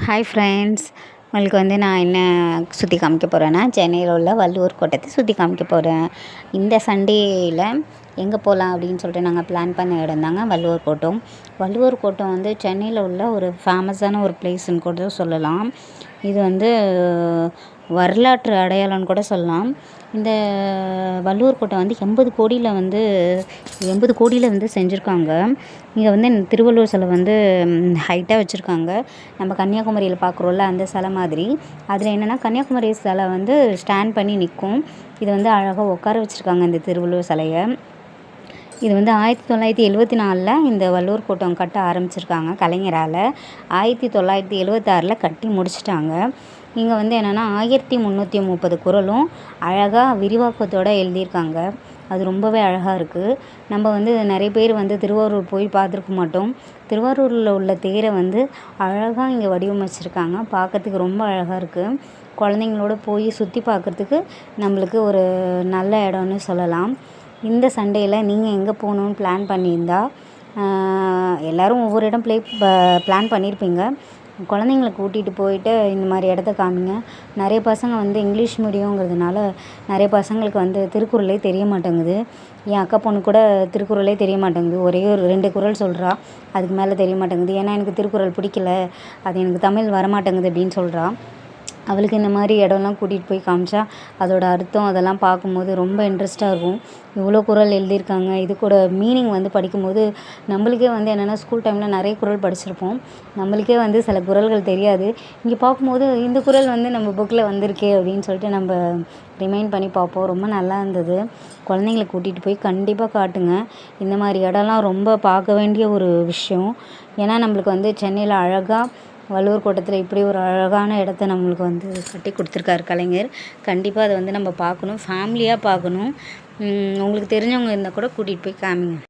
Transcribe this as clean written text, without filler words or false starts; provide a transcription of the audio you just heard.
Hi friends, உங்களுக்கு நான் என்ன சுற்றி காமிக்க போகிறேன்னா, சென்னையில் உள்ள வள்ளுவர் கோட்டத்தை சுற்றி காமிக்க போகிறேன். இந்த சண்டேயில் எங்கே போகலாம் அப்படின்னு சொல்லிட்டு நாங்கள் பிளான் பண்ண இடம் தாங்க வள்ளுவர் கோட்டம். வள்ளுவர் கோட்டம் சென்னையில் உள்ள ஒரு ஃபேமஸான ஒரு பிளேஸ்ன்னு கூட சொல்லலாம். இது வரலாற்று அடையாளம்னு கூட சொல்லலாம். இந்த வள்ளுவர் கோட்டம் 80 கோடியில் 80 கோடியில் செஞ்சுருக்காங்க. இங்கே திருவள்ளுவர் சிலை ஹைட்டாக வச்சுருக்காங்க. நம்ம கன்னியாகுமரியில் பார்க்குறோம்ல அந்த சிலை மாதிரி. அதில் என்னென்னா கன்னியாகுமரி சிலை ஸ்டாண்ட் பண்ணி நிற்கும். இது அழகாக உட்கார வச்சுருக்காங்க இந்த திருவள்ளுவர் சிலையை. இது 1974 இந்த வள்ளுவர் கோட்டம் கட்ட ஆரம்பிச்சிருக்காங்க கலைஞரால். 1976 கட்டி முடிச்சிட்டாங்க. இங்கே என்னென்னா 1330 குறளும் அழகாக விரிவாக்கத்தோடு எழுதியிருக்காங்க. அது ரொம்பவே அழகாக இருக்குது. நம்ம நிறைய பேர் திருவாரூர் போய் பார்த்துருக்க மாட்டோம். திருவாரூரில் உள்ள தேரை அழகாக இங்கே வடிவமைச்சிருக்காங்க. பார்க்கறதுக்கு ரொம்ப அழகாக இருக்குது. குழந்தைங்களோட போய் சுற்றி பார்க்குறதுக்கு நம்மளுக்கு ஒரு நல்ல இடம்னு சொல்லலாம். இந்த சண்டேயில் நீங்கள் எங்கே போகணுன்னு பிளான் பண்ணியிருந்தா, எல்லோரும் ஒவ்வொரு இடம் பிளான் பண்ணியிருப்பீங்க. குழந்தைங்கள கூட்டிகிட்டு போயிட்டு இந்த மாதிரி இடத்த காமிங்க. நிறைய பசங்க இங்கிலீஷ் மீடியங்கிறதுனால நிறைய பசங்களுக்கு திருக்குறளே தெரிய மாட்டேங்குது. என் அக்கா பொண்ணு கூட திருக்குறளே தெரிய மாட்டேங்குது. ஒரே ஒரு 2 குறள் சொல்கிறா, அதுக்கு மேலே தெரிய மாட்டேங்குது. ஏன்னா எனக்கு திருக்குறள் பிடிக்கல, அது எனக்கு தமிழ் வரமாட்டேங்குது அப்படின்னு சொல்கிறா. அவளுக்கு இந்த மாதிரி இடம்லாம் கூட்டிகிட்டு போய் காமிச்சா அதோட அர்த்தம் அதெல்லாம் பார்க்கும்போது ரொம்ப இன்ட்ரெஸ்ட்டாக இருக்கும். இவ்வளோ குறள் எழுதியிருக்காங்க. இது கூட மீனிங் படிக்கும்போது நம்மளுக்கே என்னென்னா ஸ்கூல் டைமில் நிறைய குறள் படிச்சிருப்போம். நம்மளுக்கே சில குறள்கள் தெரியாது. இங்கே பார்க்கும்போது இந்த குறள் நம்ம புக்கில் வந்திருக்கே அப்படின்னு சொல்லிட்டு நம்ம ரிமைண்ட் பண்ணி பார்ப்போம். ரொம்ப நல்லா இருந்தது. குழந்தைங்கள கூட்டிகிட்டு போய் கண்டிப்பாக காட்டுங்க. இந்த மாதிரி இடம்லாம் ரொம்ப பார்க்க வேண்டிய ஒரு விஷயம். ஏன்னா நம்மளுக்கு சென்னையில் அழகாக வள்ளுவர் கோட்டத்தில் இப்படி ஒரு அழகான இடத்த நம்மளுக்கு கட்டி கொடுத்துருக்காரு கலைஞர். கண்டிப்பாக அதை நம்ம பார்க்கணும், ஃபேமிலியாக பார்க்கணும். உங்களுக்கு தெரிஞ்சவங்க இருந்தால் கூட கூட்டிகிட்டு போய் காமிங்க.